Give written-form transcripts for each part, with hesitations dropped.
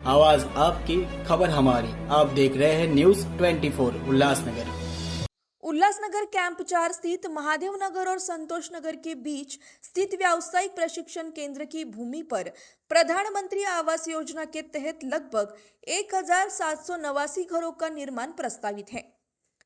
आवाज आपकी, खबर हमारी। आप देख रहे हैं न्यूज 24 उल्लासनगर। उल्लासनगर कैंप 4 स्थित महादेव नगर और संतोष नगर के बीच स्थित व्यावसायिक प्रशिक्षण केंद्र की भूमि पर प्रधानमंत्री आवास योजना के तहत लगभग 1789 घरों का निर्माण प्रस्तावित है।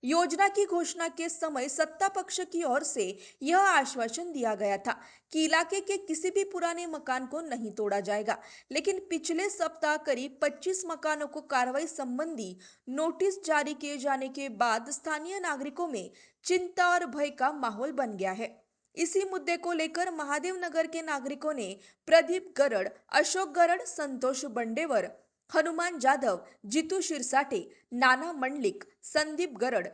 योजना की घोषणा के समय सत्ता पक्ष की ओर से यह आश्वासन दिया गया था कि इलाके के किसी भी पुराने मकान को नहीं तोड़ा जाएगा, लेकिन पिछले सप्ताह करीब 25 मकानों को कार्रवाई संबंधी नोटिस जारी किए जाने के बाद स्थानीय नागरिकों में चिंता और भय का माहौल बन गया है। इसी मुद्दे को लेकर महादेव नगर के नागरिकों ने प्रदीप गरड़, अशोक गरड़, संतोष बंडेवर, हनुमान जाधव, जीतू शिरसाटे, नाना मंडलिक, संदीप गरड़,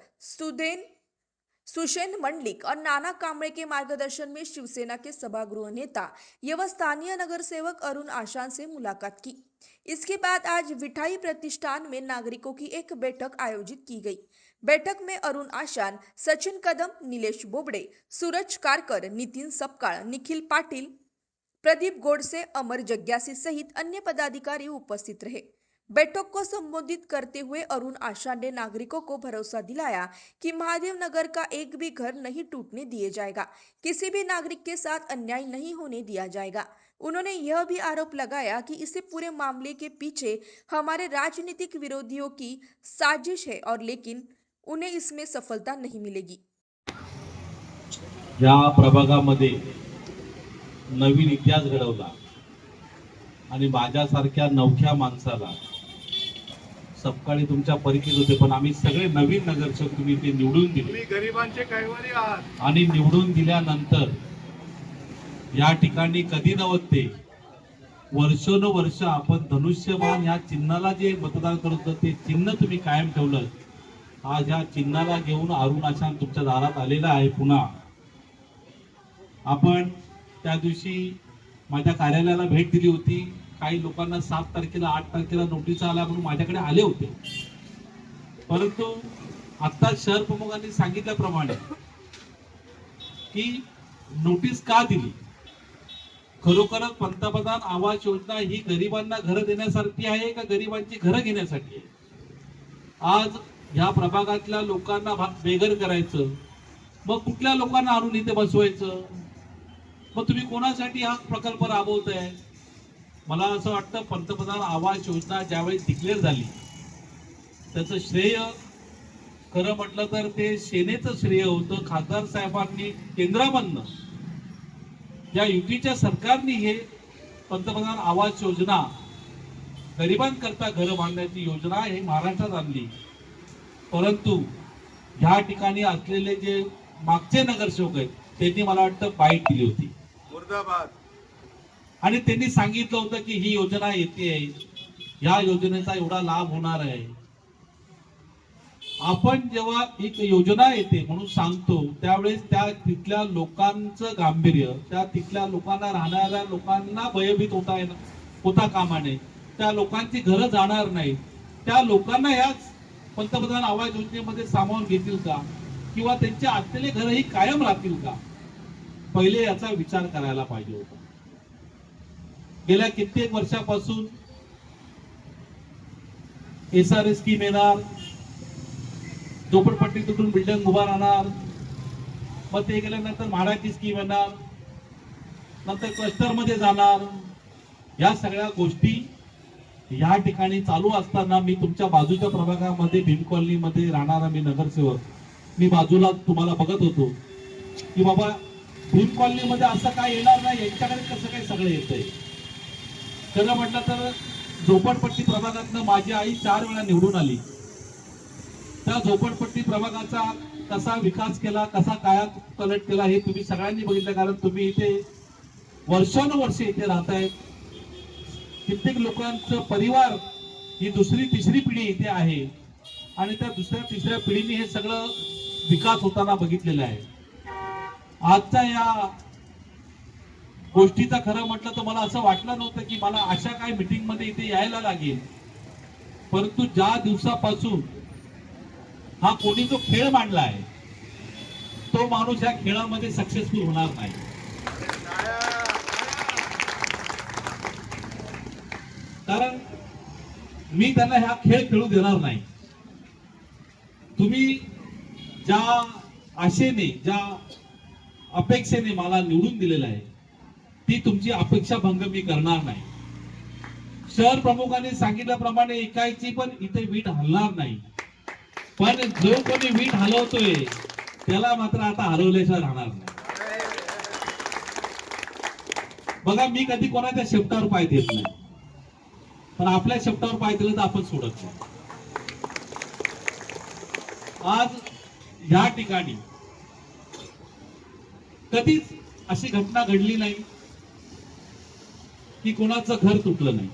सुशेन मंडलिक और नाना कांबळे के मार्गदर्शन में शिवसेना के सभागृह नेता एवं स्थानीय नगर सेवक अरुण आशान से मुलाकात की। इसके बाद आज विठाई प्रतिष्ठान में नागरिकों की एक बैठक आयोजित की गई। बैठक में अरुण आशान, सचिन कदम, नीलेश बोबडे, सूरज कारकर, नितिन सपकाळ, निखिल पाटिल, प्रदीप गोडसे, अमर जग्यासी सहित अन्य पदाधिकारी उपस्थित रहे। बैठक को संबोधित करते हुए अरुण आशान ने नागरिकों को भरोसा दिलाया कि महादेव नगर का एक भी घर नहीं टूटने दिया जाएगा, किसी भी नागरिक के साथ अन्याय नहीं होने दिया जाएगा। उन्होंने यह भी आरोप लगाया कि इस पूरे मामले के पीछे हमारे राजनीतिक विरोधियों की साजिश है और लेकिन उन्हें इसमें सफलता नहीं मिलेगी। या प्रभागामध्ये नवीन इतिहास घडवला आणि माझ्यासारख्या नवख्या माणसाला सपकाळी तुमच्या परिचित होते, पण आम्ही सगळे नवीन नगरसेवक तुम्ही ते निवडून दिले, गरिबांचे कैवारी आहात आणि निवडून दिल्यानंतर या ठिकाणी कधी नव्हते वर्षोनवर्ष आपण धनुष्यबाण या चिन्हाला जे मतदान करत होतं ते चिन्ह तुम्ही कायम ठेवलं। आज या चिन्हाला घेऊन अरुण आशान तुमच्या दारात आलेला आहे। पुन्हा आपण त्या दिवशी माझ्या कार्यालयाला भेट दिली होती, काही लोकांना 7 तारखेला 8 तारखेला नोटीस आला म्हणून माझ्याकडे आले होते, परंतु आता शहर प्रमुखांनी सांगितल्याप्रमाणे की नोटीस का दिली, खरोखरच पंतप्रधान आवास योजना ही गरिबांना घर देण्यासाठी आहे का गरिबांची घरं घेण्यासाठी आहे? आज ह्या प्रभागातल्या लोकांना बेघर करायचं, मग कुठल्या लोकांना आणून इथे बसवायचं? मग तुम्ही कोणासाठी हा प्रकल्प राबवताय? मला असं वाटतं पंतप्रधान आवास योजना ज्यावेळी डिक्लेअर झाली त्याचं श्रेय खरं म्हटलं तर ते सेनेचं श्रेय होतं। खासदार साहेबांनी केंद्रामधनं या युतीच्या सरकारने हे पंतप्रधान आवास योजना गरिबांकरता घर बांधण्याची योजना हे महाराष्ट्रात आणली, परंतु ह्या ठिकाणी असलेले जे मागचे नगरसेवक आहेत त्यांनी मला वाटतं बाईट दिली होती मुर्दाबाद, आणि त्यांनी सांगितलं होतं की ही योजना येते, या योजनेचा एवढा लाभ होणार आहे। आपण जेव्हा एक योजना येते म्हणून सांगतो त्यावेळेस त्या तिथल्या लोकांचं गांभीर्य, त्या तिथल्या लोकांना राहणाऱ्या लोकांना भयभीत होता कामा नये, त्या लोकांची घरं जाणार नाही, त्या लोकांना याच पंतप्रधान आवास योजनेमध्ये सामावून घेतील का किंवा त्यांचे असलेले घरही कायम राहतील का, पहिले याचा विचार करायला पाहिजे होता। गेल्या कित्येक वर्षापासून SRA स्कीम येणार, झोपडपट्टीतून बिल्डिंग उभा राहणार, मग ते गेल्यानंतर म्हाडाची स्कीम येणार, नंतर क्लस्टर मध्ये जाणार, या सगळ्या गोष्टी या ठिकाणी चालू असताना मी तुमच्या बाजूच्या प्रभागामध्ये भीम कॉलनीमध्ये राहणारा मी नगरसेवक, मी बाजूला तुम्हाला बघत होतो की बाबा भीम कॉलनीमध्ये असं काय येणार नाही, यांच्याकडे कसं काय सगळं येतंय। खरं म्हटलं तर झोपडपट्टी प्रभागातनं माझी आई 4 वेळा निवडून आली, त्या झोपडपट्टी प्रभागाचा कसा विकास केला, कसा कायात पलट केला हे तुम्ही सगळ्यांनी बघितलं, कारण तुम्ही इथे वर्षानुवर्षे इथे राहताय। कित्येक लोकांचं परिवार ही दुसरी तिसरी पिढी इथे आहे आणि त्या दुसऱ्या तिसऱ्या पिढीने हे सगळं विकास होताना बघितलेलं आहे। आजच्या या गोष्टीचा खरं म्हटलं तर मला असं वाटलं नव्हतं की मला अशा काही मीटिंग मध्ये इथे यायला लागेल, परंतु ज्या दिवसापासून हा कोणी जो खेळ मांडला आहे तो माणूस या खेळामध्ये सक्सेसफुल होणार नाही। कारण मी त्यांना हा खेळ खेळू देणार नाही. तुम्ही ज्या आशेने, ज्या अपेक्षेने मला निवडून दिलेलं आहे, ती तुमची अपेक्षा भंग मी करणार नाही. शहर प्रमुखांनी सांगितल्याप्रमाणे एकाची पण इथे वीट हलणार नाही. पण जो कोणी वीट हलवतोय त्याला मात्र आता हलवल्याशिवाय राहणार नाही. बघा, मी कधी कोणाच्या शेपटावर पाय देत नाही, पण आपल्या शेपटावर पाय दिलं तर आपण सोडत नाही. आज या ठिकाणी कधीच अशी घटना घडली नाही की कोणाचं घर तुटलं नाही,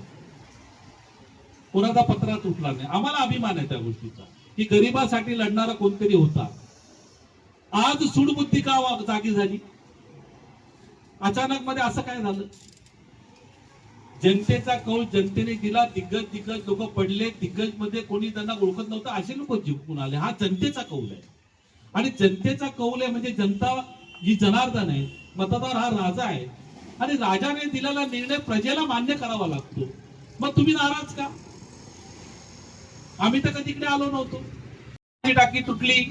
कोणाचा पत्रा तुटला नाही. आम्हाला अभिमान आहे त्या गोष्टीचा की गरिबासाठी लढणारा कोणतरी होता. आज सूडबुद्धी का जागी झाली? अचानक मध्ये असं काय झालं? जनतेचा कौल जनतेने दिला. दिग्गज लोक पडले. दिग्गज मध्ये कोणी त्यांना ओळखत नव्हतं असे लोक जिंकून आले. हा जनतेचा कौल आहे. आणि जनतेचा कौल आहे म्हणजे जनता जी जनार्दन आहे, मतदार हा राजा आहे, आणि राजाने दिलेला निर्णय प्रजेला मान्य करावा लागतो. मग तुम्ही नाराज का? आम्ही तर कधी इकडे आलो नव्हतो. टाकी तुटली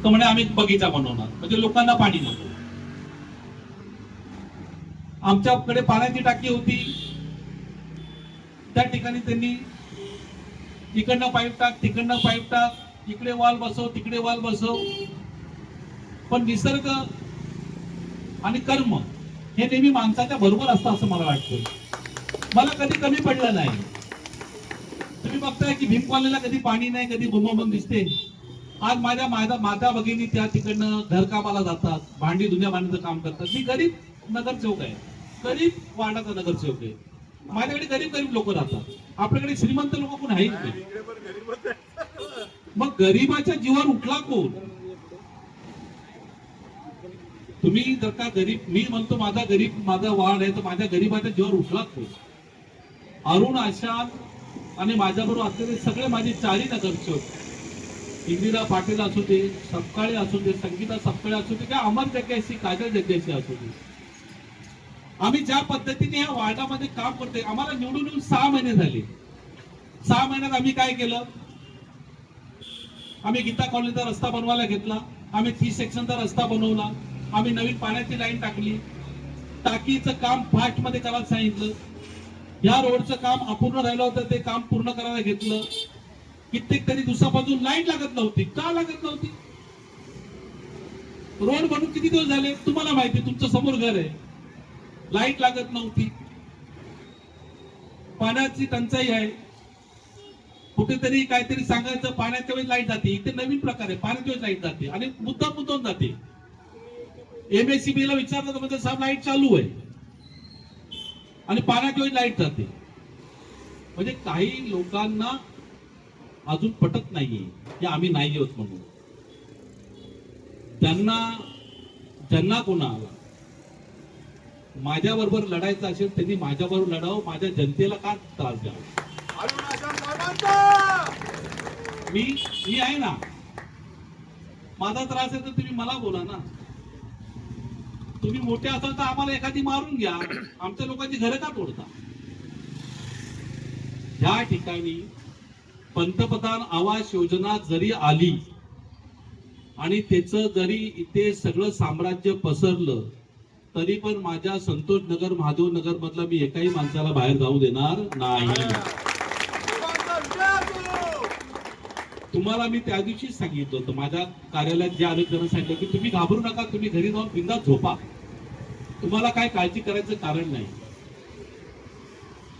तर म्हणे आम्ही बगीचा बनवणार, म्हणजे लोकांना पाणी नको. आमच्याकडे पाण्याची टाकी होती, त्या ठिकाणी त्यांनी इकडनं पाईप टाक, तिकडनं पाईप टाक, इकडे वाल बसव, तिकडे वाल बसव. पण निसर्ग आणि कर्म हे नेहमी माणसाच्या बरोबर असतं असं मला वाटतं. मला कधी कमी पडलं नाही. तुम्ही बघताय की भीम कॉलनीला कधी पाणी नाही, कधी बोंबाबोंब दिसते. आज माझ्या माता भगिनी त्या तिकडनं घरकामाला जातात, भांडी धुण्या भांडीचं काम करतात. मी गरीब नगरसेवक आहे, गरीब वार्डाचा नगरसेवक आहे. माझ्याकडे गरीब लोक राहतात. आपल्याकडे श्रीमंत लोक कोण आहेत नाही. मग गरीबाच्या जीवावर उठला कोण? तुम्ही जर का गरीब, मी म्हणतो माझा वार्ड आहे, तर माझ्या गरीबाच्या जीवावर उठला कोण? अरुण, आशांत आणि माझ्याबरोबर असलेले सगळे माझे चारही नगरसेवक, इंदिरा पाटील असू दे, सपकाळे असू दे, संगीता सपकाळे असू दे, किंवा अमर जग्याशी, काजल जग्याशी असू दे, आम्ही ज्या पद्धतीने या वार्डामध्ये काम करतोय, आम्हाला निवडून येऊन 6 महिने झाले. 6 महिन्यात आम्ही काय केलं? आम्ही गीता कॉलनीचा रस्ता बनवायला घेतला, आम्ही 30 सेक्शनचा रस्ता बनवला, आम्ही नवीन पाण्याची लाईन टाकली, टाकीचं काम फास्ट मध्ये करायला सांगितलं, या रोडचं काम अपूर्ण राहिलं होतं ते काम पूर्ण करायला घेतलं. कित्येक तरी दिवसापासून लाईट लागत नव्हती. का लागत नव्हती? रोड बनून किती दिवस झाले तुम्हाला माहिती, तुमच्या समोर घर आहे. लाईट लागत नव्हती. पाण्याची टंचाई आहे. कुठेतरी काहीतरी सांगायचं, पाण्याच्या वेळेस लाईट जाते. इथे नवीन प्रकार आहे, पाण्याच्या वेळेस लाईट जाते आणि मुद्दाम जाते. MSCB ला विचारलं तर म्हणजे साहेब लाईट चालू आहे आणि पाण्याच्या वेळेस लाईट जाते. म्हणजे काही लोकांना अजून पटत नाहीये की आम्ही नाही होत म्हणून. ज्यांना कोणाला माझ्या बरोबर लढायचं असेल त्यांनी माझ्या बरोबर लढावं. माझ्या जनतेला का त्रास द्यावा? मी आहे ना. माझा त्रास आहे तर तुम्ही मला बोला ना. तुम्ही मोठे असाल तर आम्हाला एखादी मारून घ्या. आमच्या लोकांची घरं का तोडता? या ठिकाणी पंतप्रधान आवास योजना जरी आली आणि त्याचं जरी इथे सगळं साम्राज्य पसरलं तरी पण माझ्या संतोष नगर, महादेव नगर मधला मी एकाही माणसाला बाहेर जाऊ देणार नाही. तुम्हाला मी त्या दिवशीच सांगितलं होतं, माझ्या कार्यालयात जे आरोग्य सांगितलं की तुम्ही घाबरू नका, तुम्ही घरी जाऊन बिंदास झोपा, तुम्हाला काय काळजी करायचं कारण नाही.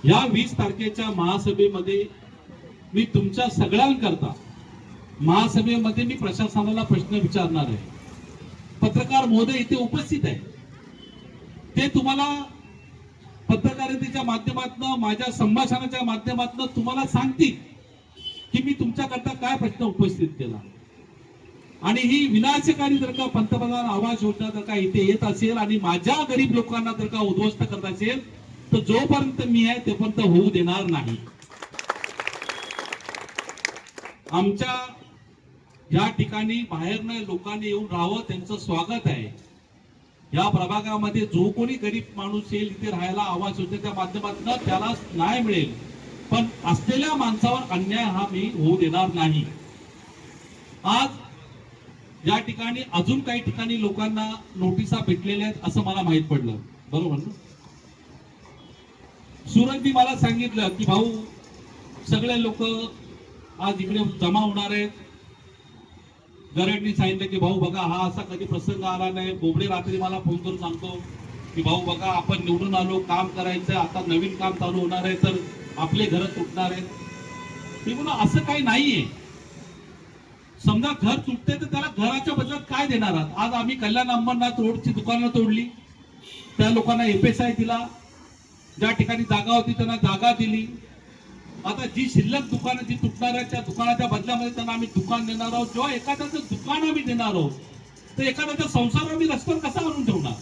या 20 तारखेच्या महासभेमध्ये मी तुमच्या सगळ्यांकरता महासभेमध्ये मी प्रशासनाला प्रश्न विचारणार आहे. पत्रकार महोदय इथे उपस्थित आहे, ते तुम्हाला पत्रकारितेच्या माध्यमातून, माझ्या संभाषणाच्या माध्यमातून तुम्हाला सांगतील की मी तुमच्याकरता काय प्रश्न उपस्थित केला. आणि ही विनाशकारी जर का पंतप्रधान आवास योजना जर का इथे येत असेल आणि माझ्या गरीब लोकांना जर का उद्ध्वस्त करत असेल तर जोपर्यंत मी आहे तोपर्यंत होऊ देणार नाही. आमच्या या ठिकाणी बाहेरनं लोकांनी येऊन राहावं, त्यांचं स्वागत आहे. या प्रभागामध्ये जो कोणी गरीब माणूस येईल इथे राहायला आवास योजनेच्या माध्यमातून त्याला न्याय मिळेल पण असलेल्या माणसावर अन्याय हा मी होऊ देणार नाही. आज या ठिकाणी अजून काही ठिकाणी लोकांना नोटिसा भेटलेल्या आहेत असं मला माहित पडलं, बरोबर ना? सुरजनी मला सांगितलं की भाऊ सगळे लोक आज इकडे जमा होणार आहेत. गरडनी सांगितलं की भाऊ बघा हा असा कधी प्रसंग आला नाही. बोबडे रात्री मला फोन करून सांगतो की भाऊ बघा आपण निवडून आलो, काम करायचं, आता नवीन काम चालू होणार आहे तर आपले घर तुटणार आहेत. मी म्हणून असं काही नाहीये. समजा घर तुटते तर त्याला घराच्या बदल्यात काय देणार आहात? आज आम्ही कल्याण अंबरनाथ रोडची दुकानं तोडली, त्या लोकांना FSI दिला, ज्या ठिकाणी जागा होती त्यांना जागा दिली. आता जी शिल्लक दुकानं जी तुटणार आहेत त्या दुकानाच्या बदल्यामध्ये त्यांना आम्ही दुकान देणार आहोत. जेव्हा एखाद्याचं दुकान आम्ही देणार आहोत तर एखाद्याच्या संसार आम्ही रस्त्यावर कसा आणून ठेवणार?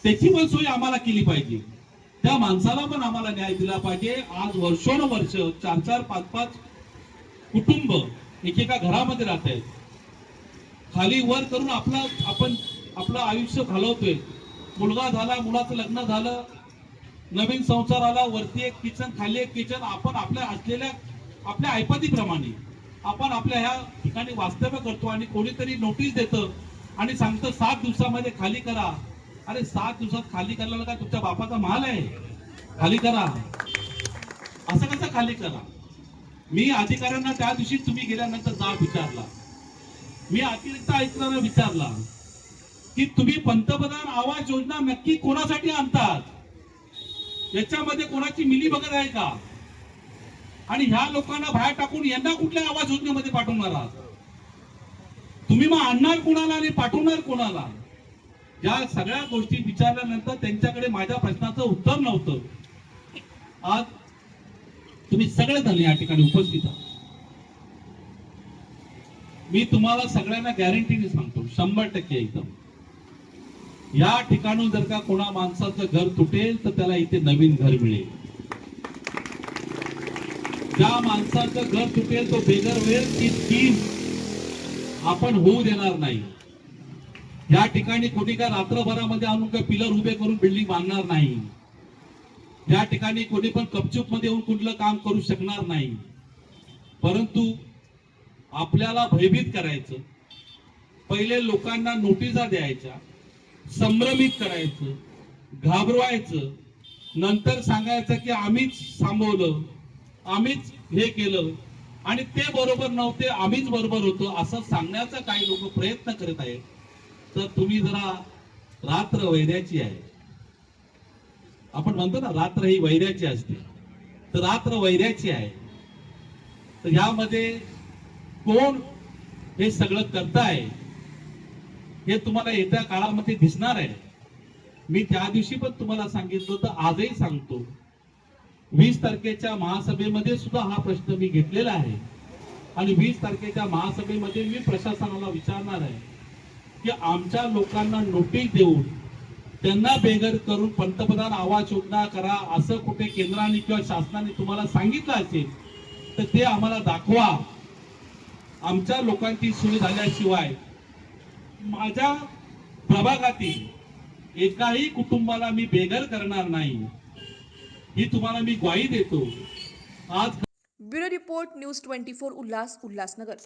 त्याची पण सोय आम्हाला केली पाहिजे. त्या माणसाला पण आम्हाला न्याय दिला पाहिजे. आज वर्षोनवर्ष 4-4, 5-5 कुटुंब एकेका घरामध्ये राहत आहेत. खाली वर करून आपण आपलं आयुष्य घालवतोय. मुलगा झाला, मुलाचं लग्न झालं, नवीन संसार आला, वरती एक किचन, खाली एक किचन. आपण आपल्या असलेल्या आपल्या ऐपतीप्रमाणे आपण आपल्या ह्या ठिकाणी वास्तव्य करतो आणि कोणीतरी नोटीस देतं आणि सांगतं 7 दिवसामध्ये खाली करा. अरे 7 दिवसात खाली करायला काय तुमच्या बापाचा माल आहे? खाली करा. असं कसं खाली करा? मी अधिकाऱ्यांना त्या दिवशी तुम्ही गेल्यानंतर जाब विचारला, मी अतिरिक्त आयुक्तांना विचारला की तुम्ही पंतप्रधान आवास योजना नक्की कोणासाठी आणतात? याच्यामध्ये कोणाची मिली बघत आहे का? आणि ह्या लोकांना बाहेर टाकून यांना कुठल्या आवास योजनेमध्ये पाठवणार आहात? तुम्ही मग आणणार कोणाला आणि पाठवणार कोणाला? या सगळ्या गोष्टी विचारल्यानंतर त्यांच्याकडे माझ्या प्रश्नाचं उत्तर नव्हतं. आज तुम्ही सगळे जण या ठिकाणी उपस्थित आहात. मी तुम्हाला सगळ्यांना गॅरंटीने सांगतो 100% एकदम, या ठिकाणून जर का कोणा माणसाचं घर तुटेल तर त्याला इथे नवीन घर मिळेल. ज्या माणसाचं घर तुटेल तो बेघर होईल ती स्कीम आपण होऊ देणार नाही. या ठिकाणी कोणी काय रात्रभरामध्ये आणून काय पिलर उभे करून बिल्डिंग बांधणार नाही. या ठिकाणी कोणी पण कपचूप मध्ये येऊन कुठलं काम करू शकणार नाही. परंतु आपल्याला भयभीत करायचं, पहिले लोकांना नोटिसा द्यायच्या, संभ्रमित करायचं, घाबरवायचं, नंतर सांगायचं की आम्हीच थांबवलं, आम्हीच हे केलं आणि ते बरोबर नव्हते, आम्हीच बरोबर होतो असं सांगण्याचा काही लोक प्रयत्न करत आहेत. तर तुम्ही जरा रात्र वैऱ्याची आहे. आपण म्हणतो ना रात्र ही वैऱ्याची असते, तर रात्र वैऱ्याची आहे. तर यामध्ये कोण हे सगळं करताय हे तुम्हाला येत्या काळामध्ये दिसणार आहे. मी त्या दिवशी पण तुम्हाला सांगितलं होतं, आजही सांगतो. 20 तारखेच्या महासभेमध्ये सुद्धा हा प्रश्न मी घेतलेला आहे आणि 20 तारखेच्या महासभेमध्ये मी प्रशासनाला विचारणार आहे की आमच्या लोकांना नोटीस देऊन त्यांना बेघर करून पंतप्रधान आवास योजना करा असं कुठे केंद्राने किंवा शासनाने तुम्हाला सांगितलं असेल तर ते आम्हाला दाखवा. आमच्या लोकांची सोय झाल्याशिवाय माझ्या प्रभागातील एकाही कुटुंबाला मी बेघर करणार नाही, ही तुम्हाला मी ग्वाही देतो. आज ब्युरो रिपोर्ट न्यूज 24 उल्हासनगर.